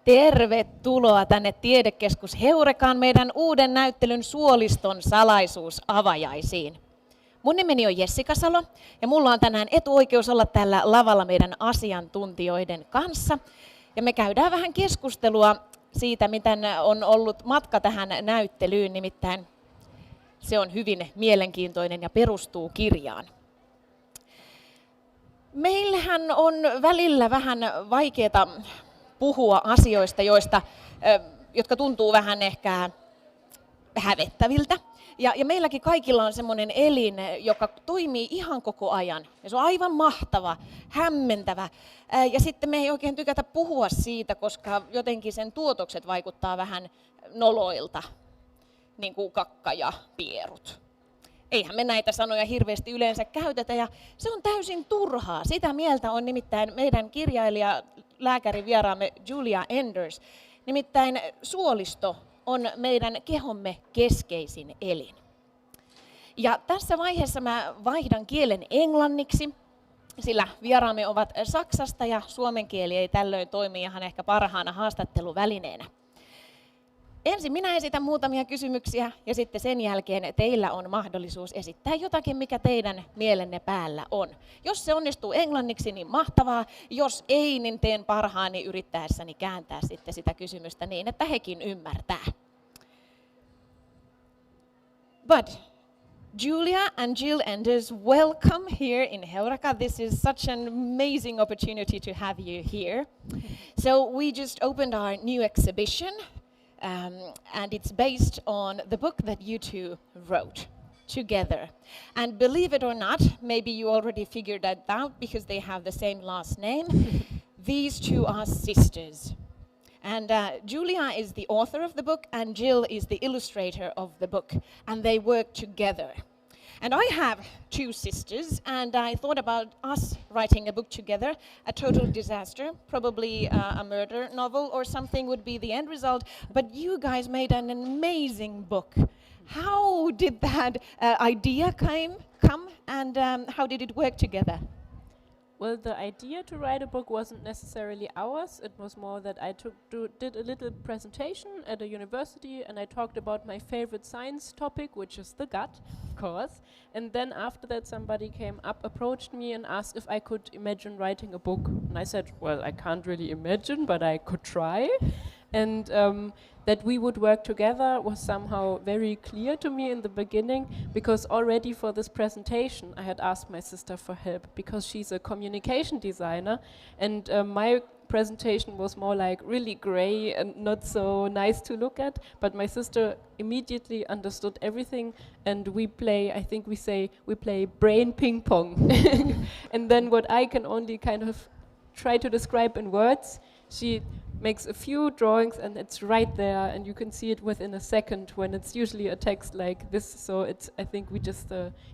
Tervetuloa tänne Tiedekeskus Heurekaan meidän uuden näyttelyn Suoliston salaisuus avajaisiin. Mun nimeni on Jessica Salo ja mulla on tänään etuoikeus olla täällä lavalla meidän asiantuntijoiden kanssa. Ja me käydään vähän keskustelua siitä, miten on ollut matka tähän näyttelyyn, nimittäin se on hyvin mielenkiintoinen ja perustuu kirjaan. Meillähän on välillä vähän vaikeaa puhua asioista, jotka tuntuu vähän ehkä hävettäviltä. Ja meilläkin kaikilla on semmoinen elin, joka toimii ihan koko ajan. Ja se on aivan mahtava, hämmentävä. Ja sitten me ei oikein tykätä puhua siitä, koska jotenkin sen tuotokset vaikuttaa vähän noloilta, niin kuin kakka ja pierut. Eihän me näitä sanoja hirveästi yleensä käytetä, ja se on täysin turhaa. Sitä mieltä on nimittäin meidän kirjailija, lääkärivieraamme Giulia Enders. Nimittäin suolisto on meidän kehomme keskeisin elin. Ja tässä vaiheessa mä vaihdan kielen englanniksi, sillä vieraamme ovat Saksasta ja suomen kieli ei tällöin toimi ihan ehkä parhaana haastatteluvälineenä. Ensin minä esitän muutamia kysymyksiä ja sitten sen jälkeen teillä on mahdollisuus esittää jotakin, mikä teidän mielenne päällä on. Jos se onnistuu englanniksi, niin mahtavaa. Jos ei, niin teen parhaani yrittäessäni kääntää sitten sitä kysymystä niin, että hekin ymmärtää. But Giulia and Gill Enders, welcome here in Heureka. This is such an amazing opportunity to have you here. So we just opened our new exhibition. And it's based on the book that you two wrote together. And believe it or not, maybe you already figured that out because they have the same last name. These two are sisters. And Giulia is the author of the book and Gill is the illustrator of the book. And they work together. And I have two sisters, and I thought about us writing a book together. A total disaster, probably a murder novel or something would be the end result. But you guys made an amazing book. How did that idea come, and how did it work together? Well, the idea to write a book wasn't necessarily ours. It was more that I did a little presentation at a university and I talked about my favorite science topic, which is the gut, of course. And then after that somebody came up, approached me and asked if I could imagine writing a book. And I said, well, I can't really imagine, but I could try. And that we would work together was somehow very clear to me in the beginning, because already for this presentation I had asked my sister for help, because she's a communication designer, and my presentation was more like really grey and not so nice to look at, but my sister immediately understood everything, and we play brain ping pong. And then what I can only kind of try to describe in words, she makes a few drawings and it's right there and you can see it within a second, when it's usually a text like this. So I think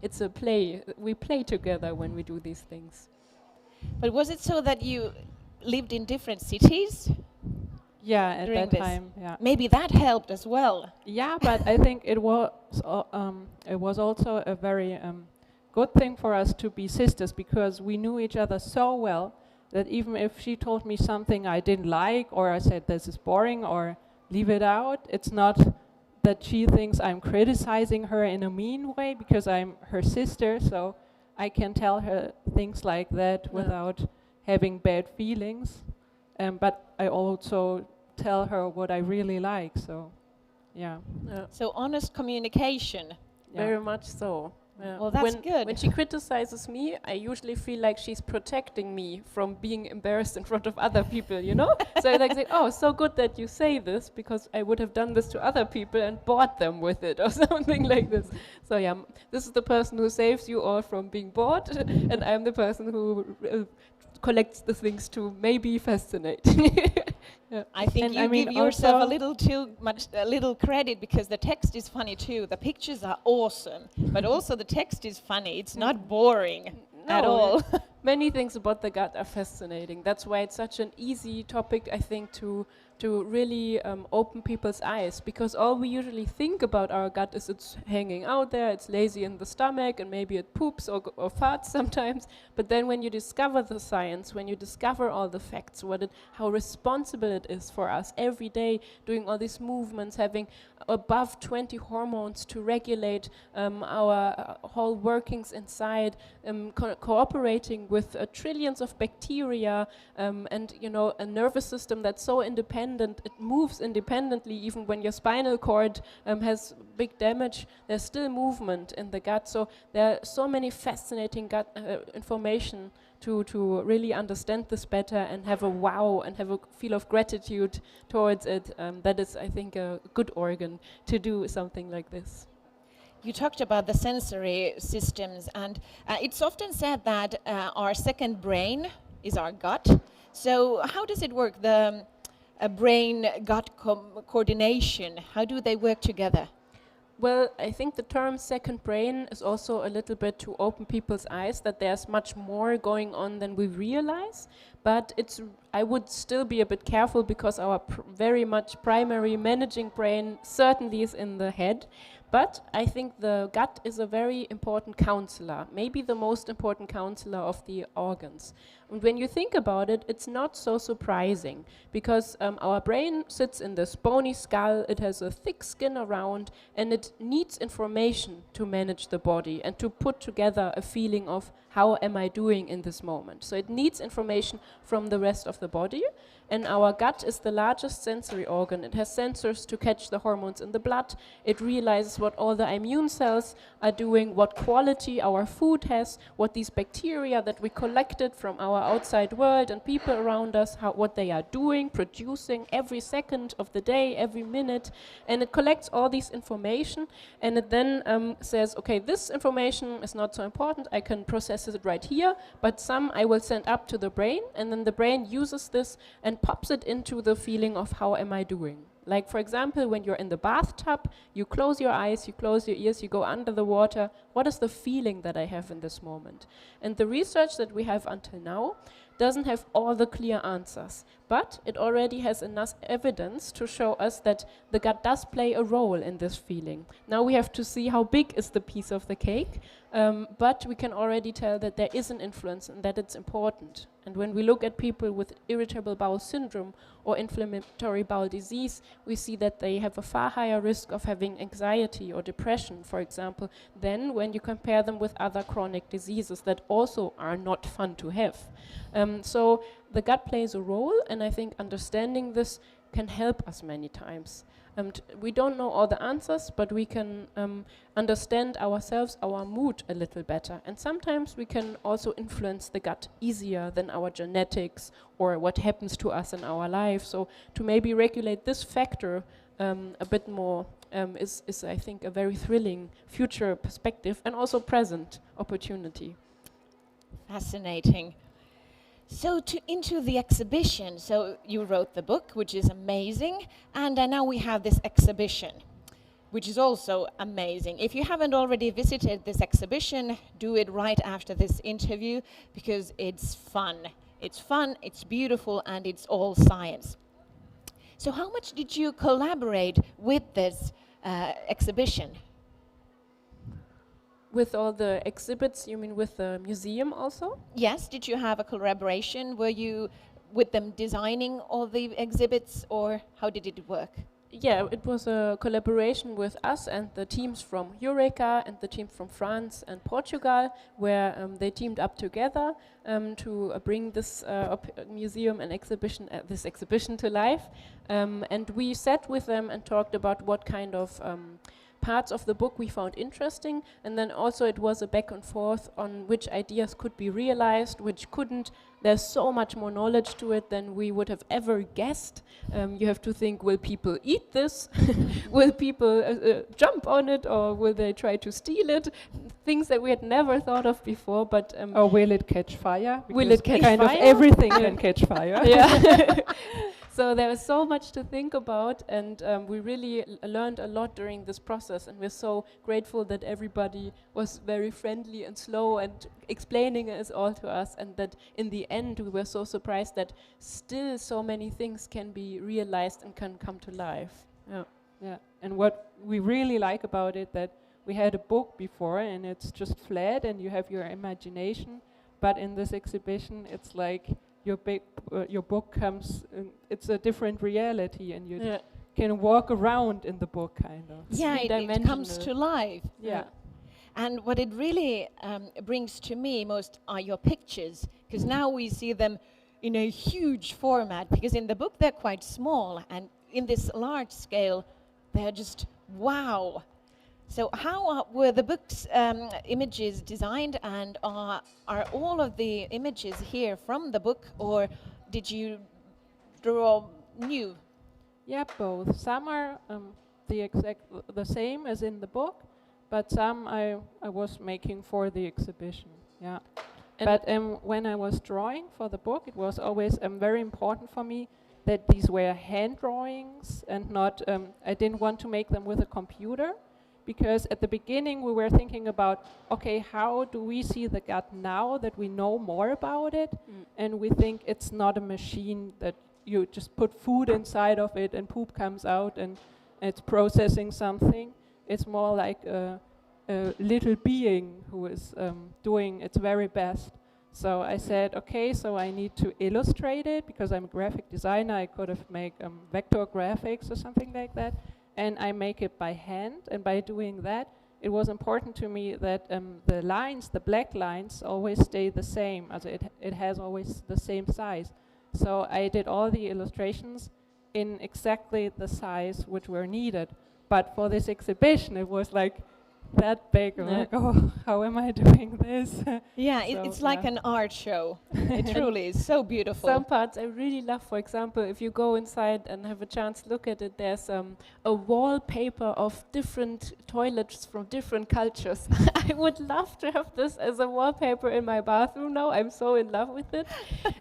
it's a play. We play together when we do these things. But was it so that you lived in different cities? Yeah, at that this? time, yeah. Maybe that helped as well. Yeah, but I think it was also a very good thing for us to be sisters, because we knew each other so well that even if she told me something I didn't like, or I said this is boring, or leave it out, it's not that she thinks I'm criticizing her in a mean way, because I'm her sister, so I can tell her things like that without having bad feelings. But I also tell her what I really like, so yeah. So honest communication. Very much so. Yeah. Well, that's good. When she criticizes me, I usually feel like she's protecting me from being embarrassed in front of other people, you know? So I say, oh, so good that you say this, because I would have done this to other people and bored them with it, or something like this. So yeah, this is the person who saves you all from being bored, and I'm the person who collects the things to maybe fascinate. Yeah. I think you give yourself a little too much, a little credit, because the text is funny too. The pictures are awesome, but also the text is funny. It's not boring at all. Many things about the gut are fascinating. That's why it's such an easy topic, I think, to to really open people's eyes, because all we usually think about our gut is it's hanging out there, it's lazy in the stomach, and maybe it poops or farts sometimes. But then when you discover the science, when you discover all the facts, how responsible it is for us every day, doing all these movements, having above 20 hormones to regulate our whole workings inside, cooperating with trillions of bacteria, and a nervous system that's so independent, it moves independently. Even when your spinal cord has big damage, there's still movement in the gut. So there are so many fascinating gut information to really understand this better and have a wow and have a feel of gratitude towards it. That is, I think, a good organ to do something like this. You talked about the sensory systems, and it's often said that our second brain is our gut. So how does it work, the brain-gut coordination? How do they work together? Well, I think the term second brain is also a little bit to open people's eyes that there's much more going on than we realize. But I would still be a bit careful, because our very much primary managing brain certainly is in the head. But I think the gut is a very important counselor, maybe the most important counselor of the organs. And when you think about it, it's not so surprising, because our brain sits in this bony skull, it has a thick skin around, and it needs information to manage the body and to put together a feeling of how am I doing in this moment. So it needs information from the rest of the body. And our gut is the largest sensory organ. It has sensors to catch the hormones in the blood. It realizes what all the immune cells are doing, what quality our food has, what these bacteria that we collected from our outside world and people around us, what they are doing, producing every second of the day, every minute. And it collects all this information, and it then says, okay, this information is not so important, I can process it right here, but some I will send up to the brain, and then the brain uses this and pops it into the feeling of how am I doing. Like, for example, when you're in the bathtub, you close your eyes, you close your ears, you go under the water. What is the feeling that I have in this moment? And the research that we have until now doesn't have all the clear answers, but it already has enough evidence to show us that the gut does play a role in this feeling. Now we have to see how big is the piece of the cake, but we can already tell that there is an influence and that it's important. And when we look at people with irritable bowel syndrome or inflammatory bowel disease, we see that they have a far higher risk of having anxiety or depression, for example, than when you compare them with other chronic diseases that also are not fun to have. So the gut plays a role, and I think understanding this can help us many times. We don't know all the answers, but we can understand ourselves, our mood a little better. And sometimes we can also influence the gut easier than our genetics or what happens to us in our life. So to maybe regulate this factor a bit more is, I think, a very thrilling future perspective and also present opportunity. Fascinating. So into the exhibition. So you wrote the book, which is amazing, and now we have this exhibition, which is also amazing. If you haven't already visited this exhibition, do it right after this interview, because it's fun. It's fun, it's beautiful, and it's all science. So how much did you collaborate with this exhibition? With all the exhibits, you mean with the museum also? Yes, did you have a collaboration? Were you with them designing all the exhibits, or how did it work? Yeah, it was a collaboration with us and the teams from Eureka and the team from France and Portugal, where they teamed up together to bring this museum and this exhibition to life. And we sat with them and talked about what kind of parts of the book we found interesting, and then also it was a back and forth on which ideas could be realized, which couldn't. There's so much more knowledge to it than we would have ever guessed. You have to think, will people eat this? Will people jump on it, or will they try to steal it? Things that we had never thought of before, but... or will it catch fire? Will it catch kind fire? Of everything can catch fire. Yeah. So there was so much to think about, and we really learned a lot during this process, and we're so grateful that everybody was very friendly and slow and explaining it all to us, and that in the end we were so surprised that still so many things can be realized and can come to life. Yeah. Yeah, and what we really like about it, that we had a book before and it's just flat and you have your imagination, but in this exhibition it's like your book comes, it's a different reality, and you can walk around in the book, kind of. Yeah, it comes to life. Yeah. And what it really brings to me most are your pictures, because now we see them in a huge format, because in the book they're quite small, and in this large scale they're just wow. So how were the book's images designed, and are all of the images here from the book, or did you draw new? Yeah, both. Some are the same as in the book, but some I was making for the exhibition. Yeah. But when I was drawing for the book, it was always very important for me that these were hand drawings and not. I didn't want to make them with a computer, because at the beginning we were thinking about, okay, how do we see the gut now that we know more about it? And we think it's not a machine that you just put food inside of it and poop comes out and it's processing something. It's more like a little being who is doing its very best. So I said, okay, so I need to illustrate it, because I'm a graphic designer. I could have made vector graphics or something like that. And I make it by hand, and by doing that, it was important to me that the lines, the black lines, always stay the same. Also it has always the same size. So I did all the illustrations in exactly the size which were needed. But for this exhibition, it was like that big. Like, oh, how am I doing this? Yeah, it's like an art show. It truly is so beautiful. Some parts I really love. For example, if you go inside and have a chance to look at it, there's a wallpaper of different toilets from different cultures. I would love to have this as a wallpaper in my bathroom now. I'm so in love with it.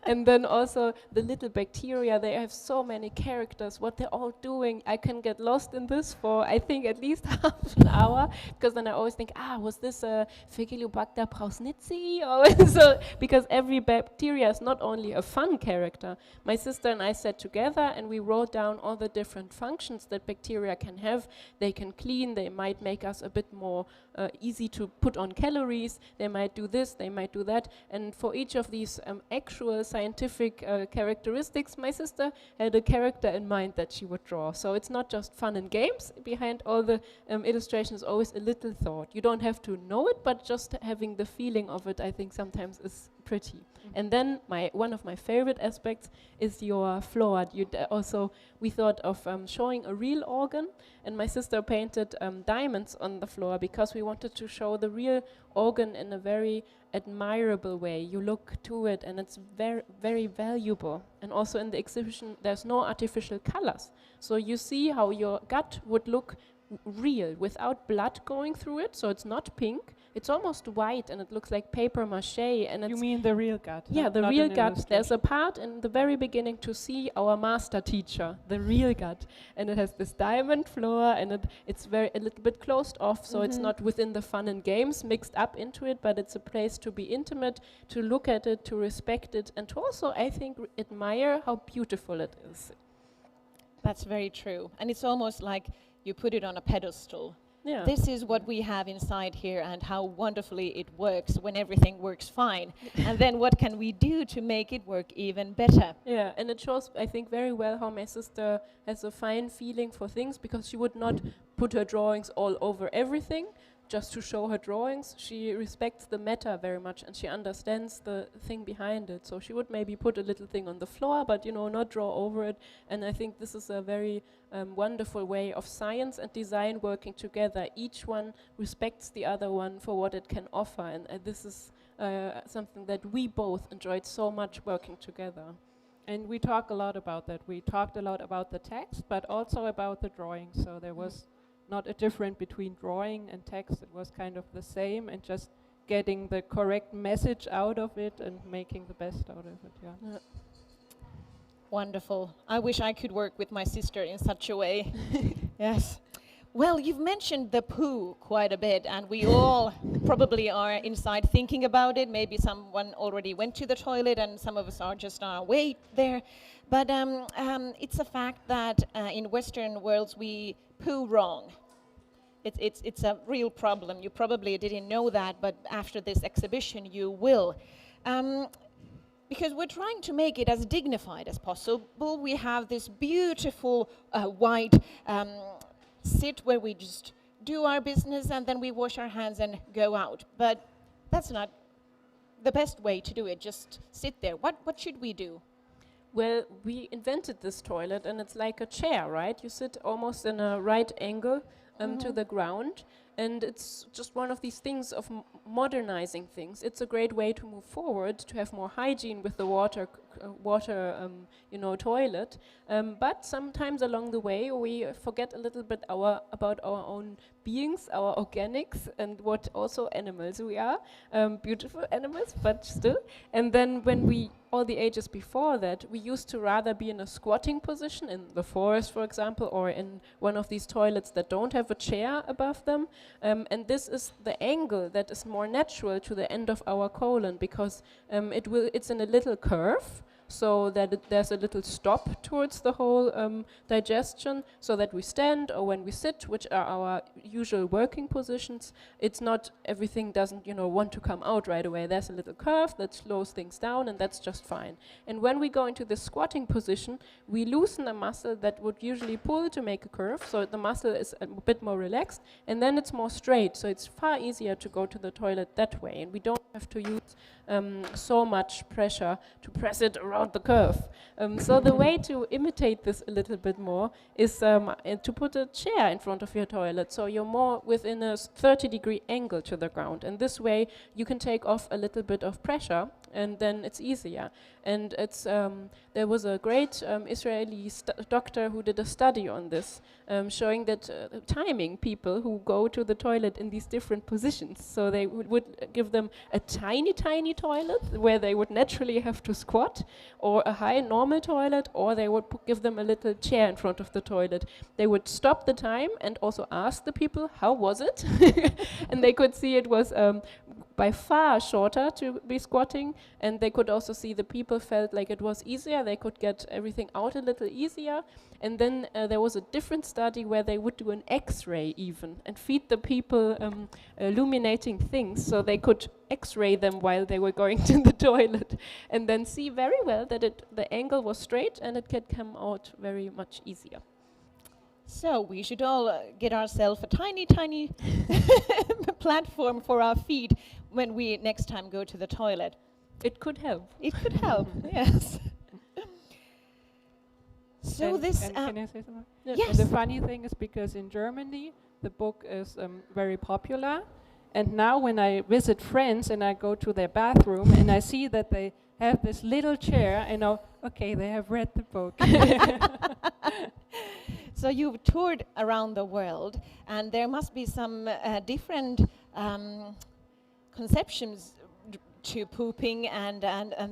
And then also the little bacteria, they have so many characters, what they're all doing. I can get lost in this for, I think, at least half an hour, because then I always think, was this a Faecalibacter prausnitzi? So, because every bacteria is not only a fun character. My sister and I sat together and we wrote down all the different functions that bacteria can have. They can clean, they might make us a bit more easy to put on calories, they might do this, they might do that. And for each of these actual scientific characteristics, my sister had a character in mind that she would draw. So it's not just fun and games. Behind all the illustrations, always a little thought. You don't have to know it, but just having the feeling of it, I think sometimes is pretty. And then one of my favorite aspects is your floor. We thought of showing a real organ, and my sister painted diamonds on the floor because we wanted to show the real organ in a very admirable way. You look to it and it's very, very valuable. And also in the exhibition, there's no artificial colors. So you see how your gut would look real, without blood going through it, so it's not pink. It's almost white and it looks like paper mache. And you mean the real gut? Yeah, the real gut. There's a part in the very beginning to see our master teacher, the real gut. And it has this diamond floor, and it's a little bit closed off, so it's not within the fun and games mixed up into it, but it's a place to be intimate, to look at it, to respect it, and to also, I think, admire how beautiful it is. That's very true. And it's almost like you put it on a pedestal. Yeah. This is what we have inside here, and how wonderfully it works when everything works fine. And then what can we do to make it work even better? Yeah, and it shows, I think, very well how my sister has a fine feeling for things, because she would not put her drawings all over everything just to show her drawings. She respects the matter very much, and she understands the thing behind it. So she would maybe put a little thing on the floor, but not draw over it. And I think this is a very wonderful way of science and design working together. Each one respects the other one for what it can offer, and this is something that we both enjoyed so much working together. And we talk a lot about that. We talked a lot about the text, but also about the drawing. So there was not a difference between drawing and text. It was kind of the same, and just getting the correct message out of it and making the best out of it. Yeah. Wonderful. I wish I could work with my sister in such a way. Yes. Well, you've mentioned the poo quite a bit, and we all probably are inside thinking about it. Maybe someone already went to the toilet, and some of us are just on our way there. But it's a fact that in Western worlds we poo wrong. It's a real problem. You probably didn't know that, but after this exhibition you will. Because we're trying to make it as dignified as possible. We have this beautiful white sit where we just do our business and then we wash our hands and go out. But that's not the best way to do it, just sit there. What should we do? Well, we invented this toilet, and it's like a chair, right? You sit almost in a right angle to the ground, and it's just one of these things of modernizing things. It's a great way to move forward, to have more hygiene with the water toilet. But sometimes along the way, we forget a little bit about our own beings, our organics, and what also animals we are. Beautiful animals, but still. And then when all the ages before that, we used to rather be in a squatting position in the forest, for example, or in one of these toilets that don't have a chair above them. And this is the angle that is more natural to the end of our colon, because it's in a little curve, so that there's a little stop towards the whole digestion, so that we stand or when we sit, which are our usual working positions, it's not, everything doesn't, want to come out right away. There's a little curve that slows things down, and that's just fine. And when we go into the squatting position, we loosen a muscle that would usually pull to make a curve, so the muscle is a bit more relaxed, and then it's more straight, so it's far easier to go to the toilet that way, and we don't have to use so much pressure to press it around the curve. So the way to imitate this a little bit more is to put a chair in front of your toilet, so you're more within a 30-degree angle to the ground, and this way you can take off a little bit of pressure, and then it's easier. And it's there was a great Israeli doctor who did a study on this, showing that timing people who go to the toilet in these different positions. So they would give them a tiny toilet where they would naturally have to squat, or a high normal toilet, or they would give them a little chair in front of the toilet. They would stop the time and also ask the people, how was it? And they could see it was by far shorter to be squatting, and they could also see the people felt like it was easier, they could get everything out a little easier. And then there was a different study where they would do an X-ray even, and feed the people illuminating things, so they could X-ray them while they were going to the toilet, and then see very well that the angle was straight and it could come out very much easier. So we should all get ourselves a tiny platform for our feet when we next time go to the toilet. It could help. It could help, yes. So and this... can I say something? Yes. And the funny thing is, because in Germany the book is very popular, and now when I visit friends and I go to their bathroom and I see that they have this little chair, I know, okay, they have read the book. So you've toured around the world, and there must be some different conceptions to pooping and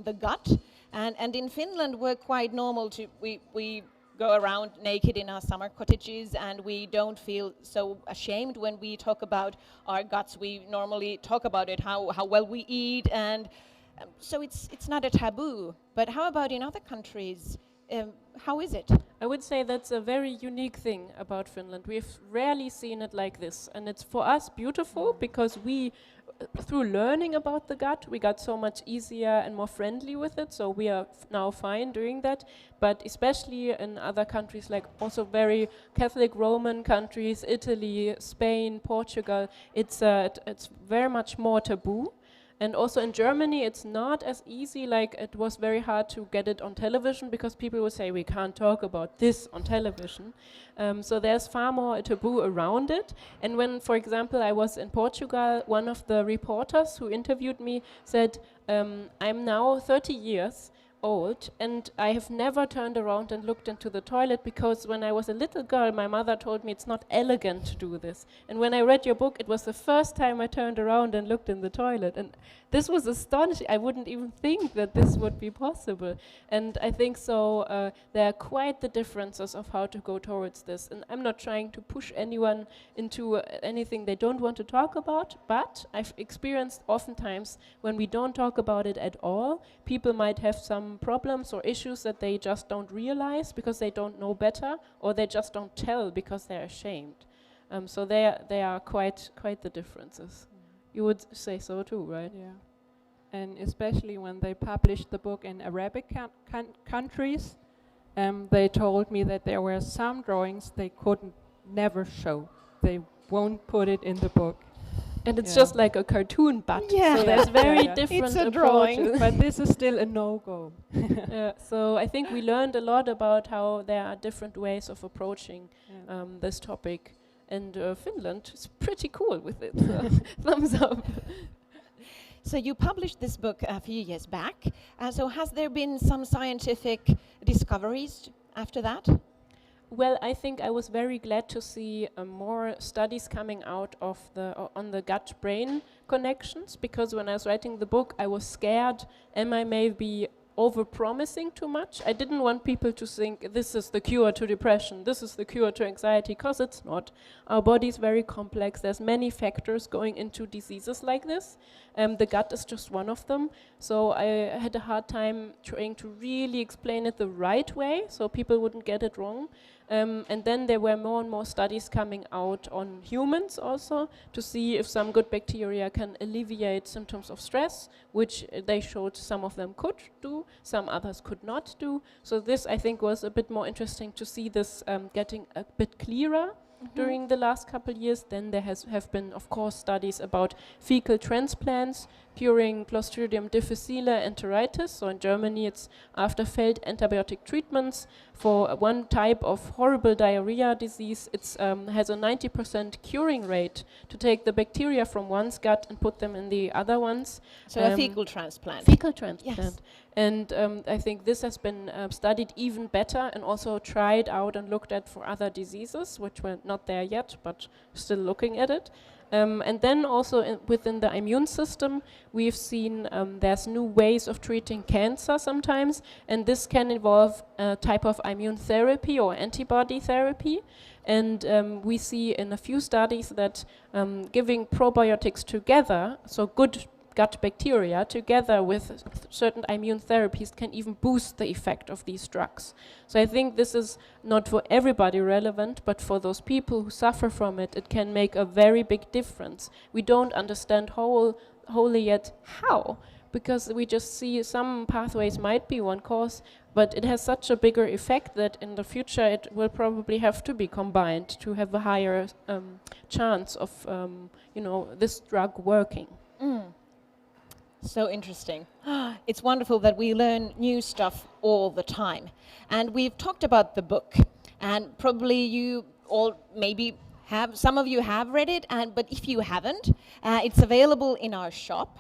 the gut. And in Finland, we're quite normal to, we go around naked in our summer cottages, and we don't feel so ashamed when we talk about our guts. We normally talk about it, how well we eat, and so it's not a taboo. But how about in other countries? How is it? I would say that's a very unique thing about Finland. We've rarely seen it like this, and it's for us beautiful because we, through learning about the gut, we got so much easier and more friendly with it, so we are now fine doing that. But especially in other countries, like also very Catholic Roman countries, Italy, Spain, Portugal, it's very much more taboo. And also in Germany, it's not as easy, like it was very hard to get it on television because people would say, we can't talk about this on television. So there's far more a taboo around it. And when, for example, I was in Portugal, one of the reporters who interviewed me said, I'm now 30 years old, and I have never turned around and looked into the toilet, because when I was a little girl, my mother told me it's not elegant to do this. And when I read your book, it was the first time I turned around and looked in the toilet. And this was astonishing. I wouldn't even think that this would be possible. And I think so there are quite the differences of how to go towards this. And I'm not trying to push anyone into anything they don't want to talk about, but I've experienced oftentimes when we don't talk about it at all, people might have some problems or issues that they just don't realize because they don't know better, or they just don't tell because they're ashamed. So they are quite the differences. You would say so too, right? Yeah. And especially when they published the book in Arabic countries, they told me that there were some drawings they couldn't never show. They won't put it in the book. And it's just like a cartoon butt. Yeah. So there's very different It's a approaches. drawing. But this is still a no-go. So I think we learned a lot about how there are different ways of approaching Yeah. this topic. And Finland is pretty cool with it. So thumbs up. So you published this book a few years back. So has there been some scientific discoveries after that? Well, I think I was very glad to see more studies coming out of on the gut-brain connections, because when I was writing the book, I was scared, am I maybe over-promising too much? I didn't want people to think this is the cure to depression, this is the cure to anxiety, because it's not. Our body is very complex. There's many factors going into diseases like this. The gut is just one of them. So I had a hard time trying to really explain it the right way so people wouldn't get it wrong. And then there were more and more studies coming out on humans also to see if some good bacteria can alleviate symptoms of stress, which they showed some of them could do, some others could not do. So this, I think, was a bit more interesting to see this getting a bit clearer during the last couple years. Then there have been, of course, studies about fecal transplants curing Clostridium difficile enteritis. So in Germany, it's after failed antibiotic treatments for one type of horrible diarrhea disease. It has a 90% curing rate to take the bacteria from one's gut and put them in the other ones. So a fecal transplant. Fecal transplant. Yes. And I think this has been studied even better and also tried out and looked at for other diseases, which were not there yet, but still looking at it. And then also within the immune system, we've seen there's new ways of treating cancer sometimes, and this can involve a type of immune therapy or antibody therapy. And we see in a few studies that giving probiotics together, so good gut bacteria together with certain immune therapies, can even boost the effect of these drugs. So I think this is not for everybody relevant, but for those people who suffer from it, it can make a very big difference. We don't understand wholly yet how, because we just see some pathways might be one cause, but it has such a bigger effect that in the future it will probably have to be combined to have a higher chance of this drug working. So interesting. It's wonderful that we learn new stuff all the time. And we've talked about the book, and probably you all maybe have, some of you have read it, but if you haven't, it's available in our shop.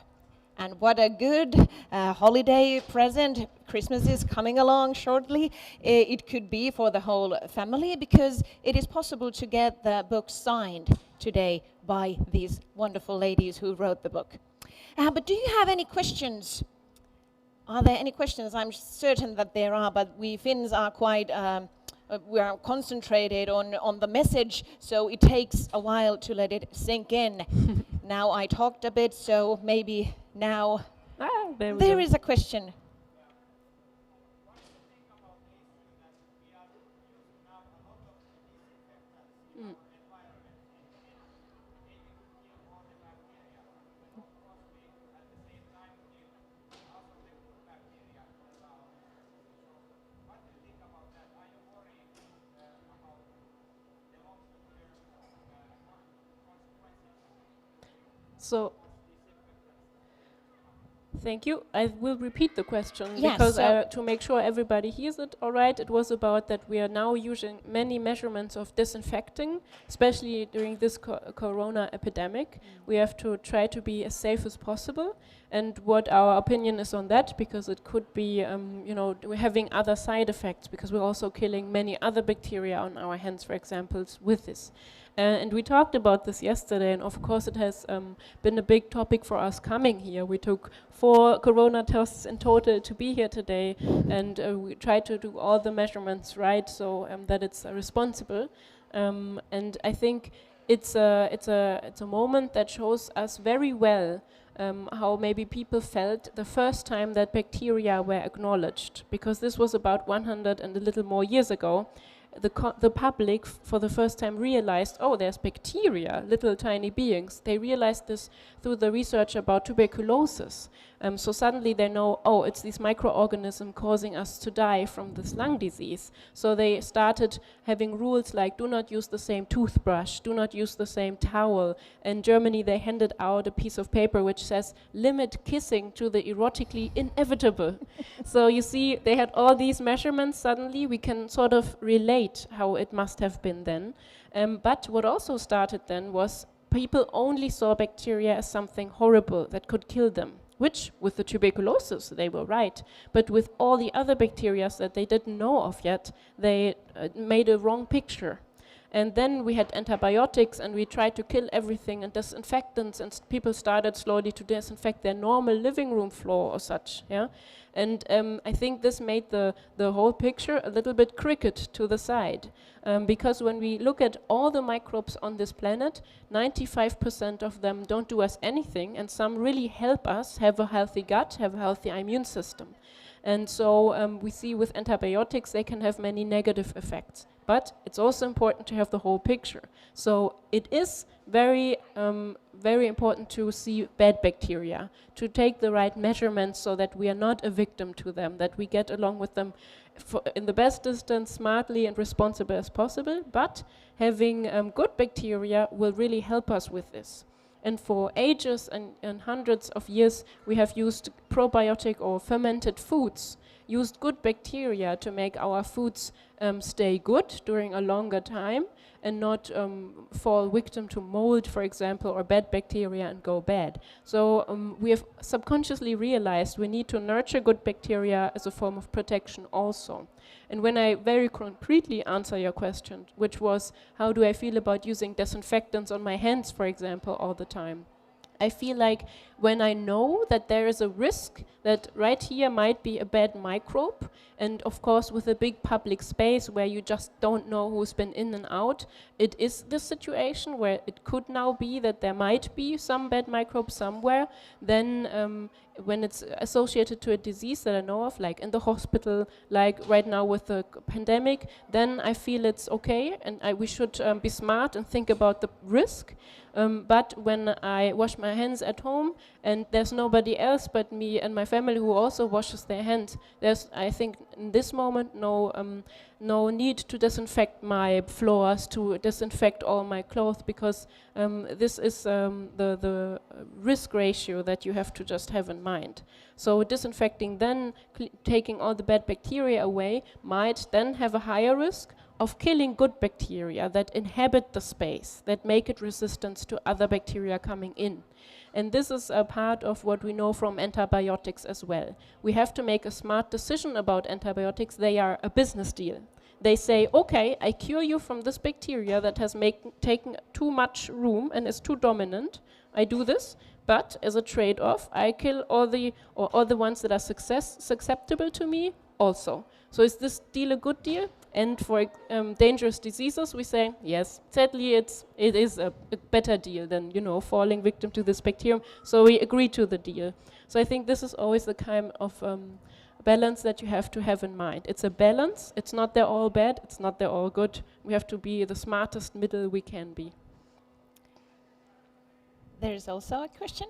And what a good holiday present. Christmas is coming along shortly. It could be for the whole family, because it is possible to get the book signed today by these wonderful ladies who wrote the book. But do you have any questions? Are there any questions? I'm certain that there are, but we Finns are quite, we are concentrated on the message, so it takes a while to let it sink in. Now I talked a bit, so maybe now there is a question. So Thank you. I will repeat the question Yes, because so- to make sure everybody hears it all right, it was about that we are now using many measurements of disinfecting, especially during this corona epidemic. We have to try to be as safe as possible, and what our opinion is on that, because it could be, we're having other side effects, because we're also killing many other bacteria on our hands, for example, with this. And we talked about this yesterday, and of course it has been a big topic for us coming here. We took 4 corona tests in total to be here today, and we tried to do all the measurements right, so that it's responsible. And I think it's a moment that shows us very well how maybe people felt the first time that bacteria were acknowledged, because this was about 100 and a little more years ago. The public for the first time realized, oh, there's bacteria, little tiny beings. They realized this through the research about tuberculosis. So suddenly they know, oh, it's this microorganism causing us to die from this lung disease. So they started having rules like, do not use the same toothbrush, do not use the same towel. In Germany, they handed out a piece of paper which says, limit kissing to the erotically inevitable. So you see, they had all these measurements. Suddenly we can sort of relate how it must have been then. But what also started then was people only saw bacteria as something horrible that could kill them, which with the tuberculosis they were right, but with all the other bacteria that they didn't know of yet, they made a wrong picture. And then we had antibiotics, and we tried to kill everything, and disinfectants, and people started slowly to disinfect their normal living room floor or such. Yeah, and I think this made the whole picture a little bit crooked to the side, because when we look at all the microbes on this planet, 95% of them don't do us anything, and some really help us have a healthy gut, have a healthy immune system. And so we see with antibiotics they can have many negative effects. But it's also important to have the whole picture. So it is very, very important to see bad bacteria, to take the right measurements so that we are not a victim to them, that we get along with them in the best distance, smartly and responsible as possible. But having good bacteria will really help us with this. And for ages and hundreds of years, we have used probiotic or fermented foods, used good bacteria to make our foods stay good during a longer time and not fall victim to mold, for example, or bad bacteria and go bad. So we have subconsciously realized we need to nurture good bacteria as a form of protection also. And when I very concretely answer your question, which was, how do I feel about using disinfectants on my hands, for example, all the time? I feel like when I know that there is a risk that right here might be a bad microbe, and of course with a big public space where you just don't know who's been in and out, it is the situation where it could now be that there might be some bad microbe somewhere, then when it's associated to a disease that I know of, like in the hospital, like right now with the pandemic, then I feel it's okay, and we should be smart and think about the risk. But when I wash my hands at home and there's nobody else but me and my family who also washes their hands, there's, I think, in this moment, no need to disinfect my floors, to disinfect all my clothes, because this is the risk ratio that you have to just have in mind. So disinfecting then, taking all the bad bacteria away, might then have a higher risk of killing good bacteria that inhabit the space, that make it resistant to other bacteria coming in. And this is a part of what we know from antibiotics as well. We have to make a smart decision about antibiotics. They are a business deal. They say, okay, I cure you from this bacteria that has taken too much room and is too dominant. I do this, but as a trade-off, I kill all the ones that are susceptible to me also. So is this deal a good deal? And for dangerous diseases, we say, yes, sadly it is a better deal than, falling victim to this bacterium. So we agree to the deal. So I think this is always the kind of balance that you have to have in mind. It's a balance. It's not they're all bad. It's not they're all good. We have to be the smartest middle we can be. There's also a question.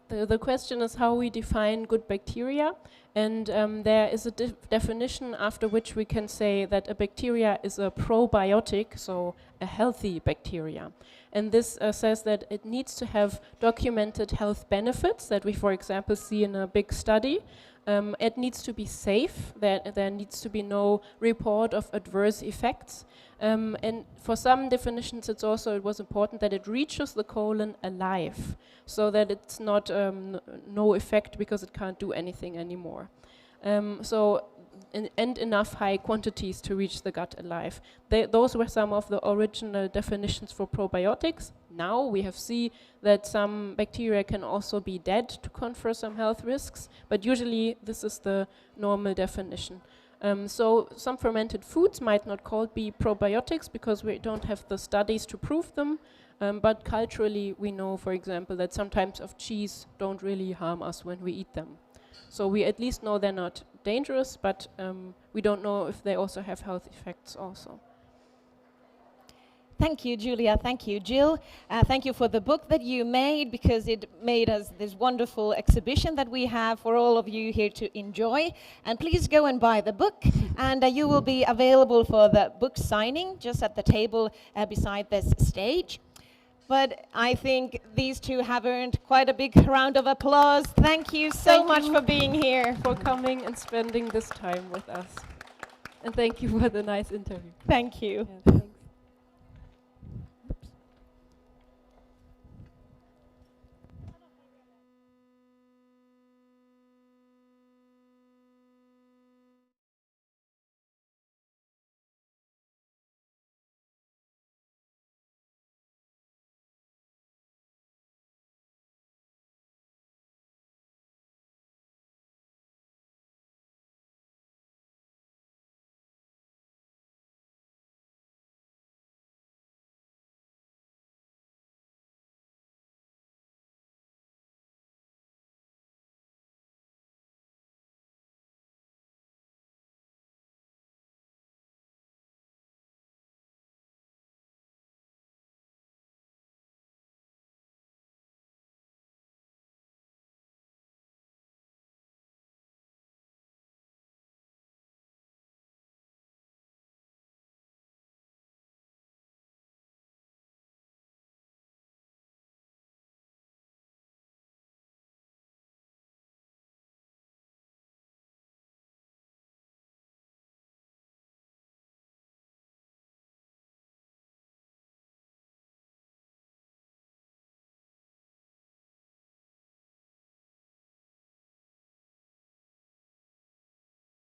The question is how we define good bacteria. And there is a definition after which we can say that a bacteria is a probiotic, so a healthy bacteria. And this says that it needs to have documented health benefits that we, for example, see in a big study. It needs to be safe, there needs to be no report of adverse effects. And for some definitions it was important that it reaches the colon alive, so that it's not no effect because it can't do anything anymore. And enough high quantities to reach the gut alive. Those were some of the original definitions for probiotics. Now we have seen that some bacteria can also be dead to confer some health risks, but usually this is the normal definition. So some fermented foods might not be probiotics because we don't have the studies to prove them, but culturally we know, for example, that some types of cheese don't really harm us when we eat them. So we at least know they're not dangerous, but we don't know if they also have health effects also. Thank you, Giulia. Thank you, Jill. Thank you for the book that you made, because it made us this wonderful exhibition that we have for all of you here to enjoy. And please go and buy the book, and you will be available for the book signing just at the table beside this stage. But I think these two have earned quite a big round of applause. Thank you so much for being here. For coming and spending this time with us. And thank you for the nice interview. Thank you. Yes.